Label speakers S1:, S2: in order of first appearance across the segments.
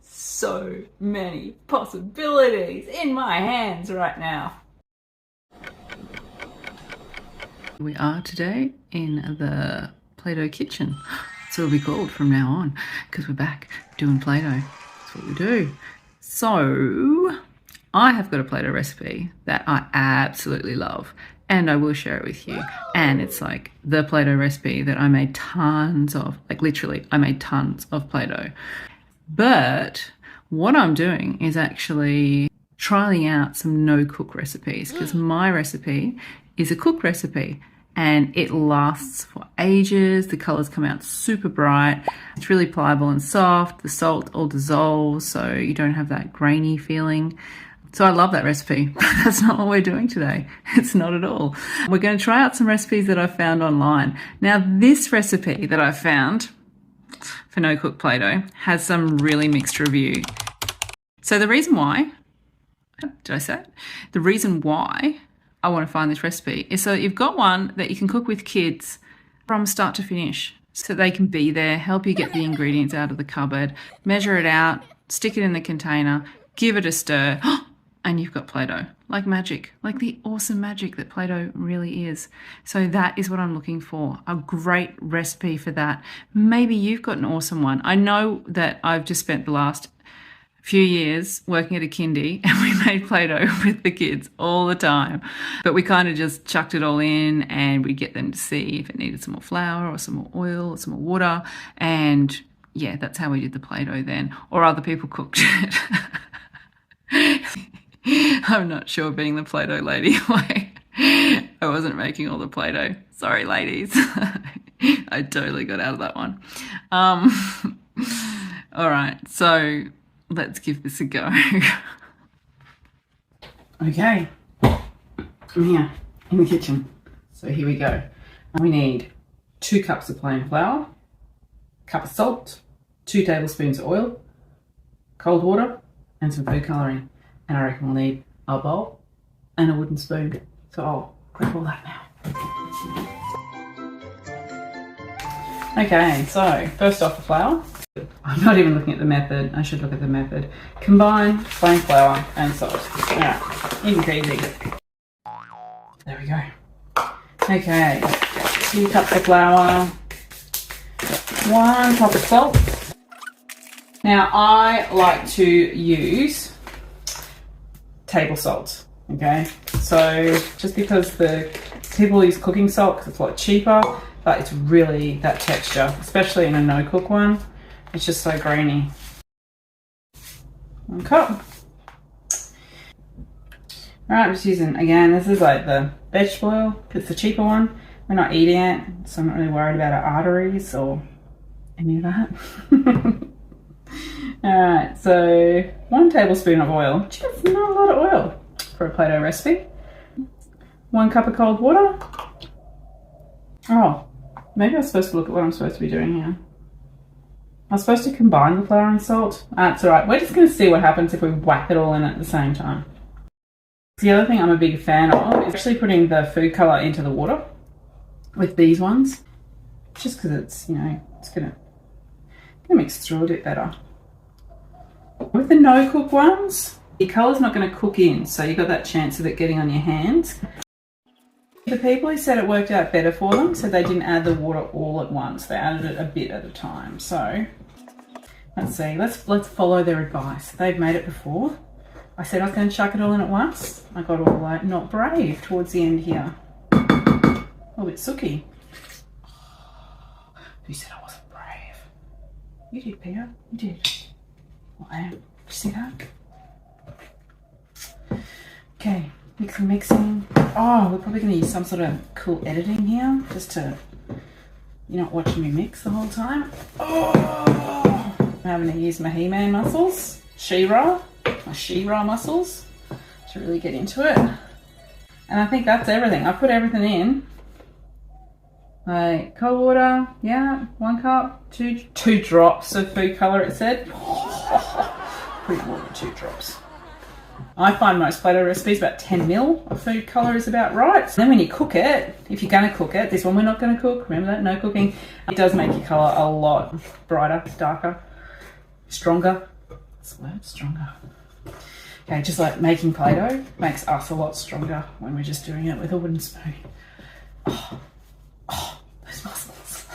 S1: So many possibilities in my hands right now. We are today in the Play-Doh kitchen. That's what it'll be called from now on, because we're back doing Play-Doh. That's what we do. So I have got a Play-Doh recipe that I absolutely love, and I will share it with you. And it's like the Play-Doh recipe that I made tons of, like literally I made tons of Play-Doh. But what I'm doing is actually trying out some no-cook recipes, because my recipe is a cook recipe and it lasts for ages. The colors come out super bright. It's really pliable and soft. The salt all dissolves, so you don't have that grainy feeling. So I love that recipe, but that's not what we're doing today. It's not at all. We're going to try out some recipes that I found online. Now, this recipe that I found for no-cook Play-Doh has some really mixed review. So the reason why, did I say it? The reason why I want to find this recipe is so that you've got one that you can cook with kids from start to finish, so they can be there, help you get the ingredients out of the cupboard, measure it out, stick it in the container, give it a stir, and you've got Play-Doh. Like magic, like the awesome magic that Play-Doh really is. So that is what I'm looking for, a great recipe for that. Maybe you've got an awesome one. I know that I've just spent the last few years working at a kindy and we made Play-Doh with the kids all the time, but we kind of just chucked it all in and we'd get them to see if it needed some more flour or some more oil or some more water, and yeah, that's how we did the Play-Doh then, or other people cooked it. I'm not sure, being the Play-Doh lady, like, I wasn't making all the Play-Doh. Sorry, ladies. I totally got out of that one. All right, so let's give this a go. Okay, I'm here in the kitchen. So here we go. We need 2 cups of plain flour, a cup of salt, 2 tablespoons of oil, cold water, and some food colouring. And I reckon we'll need a bowl and a wooden spoon. So I'll grab all that now. Okay, so first off, the flour. I'm not even looking at the method. I should look at the method. Combine plain flour and salt. All right, easy peasy. There we go. Okay, 2 cups of flour, 1 cup of salt. Now I like to use table salt, okay? So just because the people use cooking salt because it's a lot cheaper, but it's really that texture, especially in a no-cook one. It's just so grainy. 1 cup. All right, I'm just using, again, this is like the vegetable oil. It's the cheaper one. We're not eating it, so I'm not really worried about our arteries or any of that. All right, so 1 tablespoon of oil. Just not a lot of oil for a Play-Doh recipe. 1 cup of cold water. Oh, maybe I'm supposed to look at what I'm supposed to be doing here. I'm supposed to combine the flour and salt. That's all right. We're just going to see what happens if we whack it all in at the same time. The other thing I'm a big fan of is actually putting the food colour into the water with these ones, just because it's, you know, it's going to mix through a bit better. With the no-cook ones, your colour's not going to cook in, so you've got that chance of it getting on your hands. The people who said it worked out better for them said they didn't add the water all at once. They added it a bit at a time. So let's see. Let's follow their advice. They've made it before. I said I was going to chuck it all in at once. I got all like not brave towards the end here. A little bit sooky. Who said I wasn't brave? You did, Peter. You did. Well, I am. Did you see that? Okay. Mixing. Oh, we're probably going to use some sort of cool editing here, just to, you're not watching me mix the whole time. Oh, I'm having to use my He-Man muscles, my She-Ra muscles, to really get into it. And I think that's everything. I put everything in. Like cold water, yeah, 1 cup, 2 drops of food colour. It said. Pretty more than 2 drops. I find most Play-Doh recipes about 10 ml of food colour is about right. So then when you cook it, if you're going to cook it, this one we're not going to cook, remember that, no cooking, it does make your colour a lot brighter, darker. stronger. What's the word? Stronger. Okay, just like making Play-Doh makes us a lot stronger when we're just doing it with a wooden spoon. Oh, those muscles.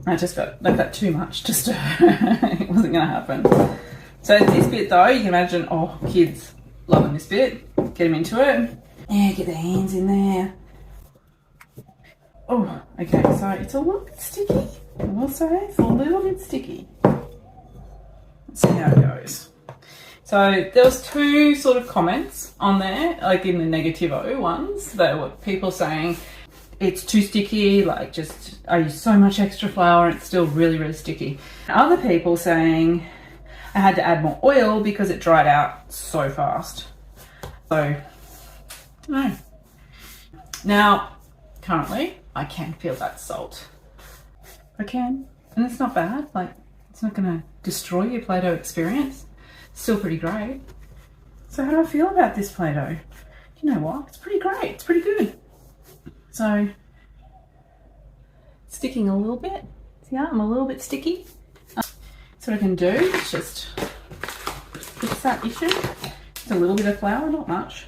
S1: I just got like that too much to stir. It wasn't going to happen. So this bit though, you can imagine, oh, kids loving this bit. Get them into it. Yeah, get their hands in there. Oh, okay, so it's a little bit sticky. I will say it's a little bit sticky. Let's see how it goes. So there was two sort of comments on there, like in the negativo ones, that were people saying it's too sticky, like just I use so much extra flour and it's still really, really sticky. Other people saying I had to add more oil because it dried out so fast. So, I don't know. Now, currently, I can feel that salt. I can, and it's not bad. Like, it's not gonna destroy your Play-Doh experience. It's still pretty great. So how do I feel about this Play-Doh? You know what? It's pretty great. It's pretty good. So, sticking a little bit. See how I'm a little bit sticky? So what I can do is just fix that issue. Just a little bit of flour, not much.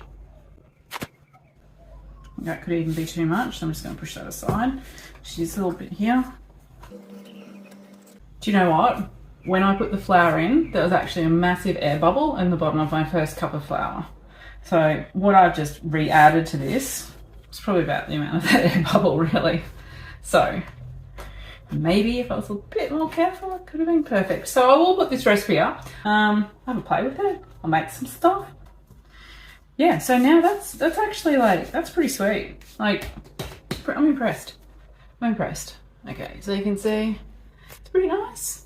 S1: That could even be too much, so I'm just going to push that aside. Just use a little bit here. Do you know what? When I put the flour in, there was actually a massive air bubble in the bottom of my first cup of flour. So what I've just re-added to this is probably about the amount of that air bubble, really. So maybe if I was a bit more careful, it could have been perfect. So I will put this recipe up, have a play with it. I'll make some stuff. Yeah, so now that's actually like, that's pretty sweet. Like, I'm impressed. I'm impressed. Okay, so you can see it's pretty nice.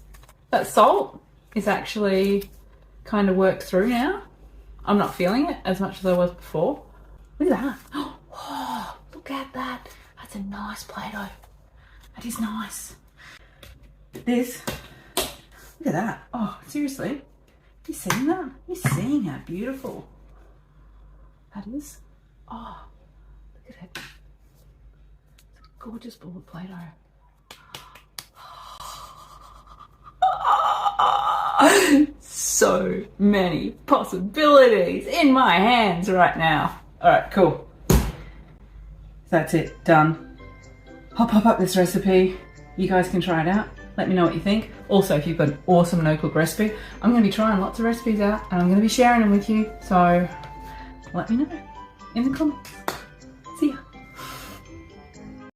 S1: That salt is actually kind of worked through now. I'm not feeling it as much as I was before. Look at that. Oh, look at that. That's a nice Play-Doh. That is nice. This, look at that. Oh, seriously. You seeing that? You're seeing how beautiful that is? Oh, look at it. It's a gorgeous ball of Play-Doh. So many possibilities in my hands right now. All right, cool. That's it, done. I'll pop up this recipe. You guys can try it out. Let me know what you think. Also, if you've got an awesome no-cook recipe, I'm going to be trying lots of recipes out and I'm going to be sharing them with you. So let me know in the comments.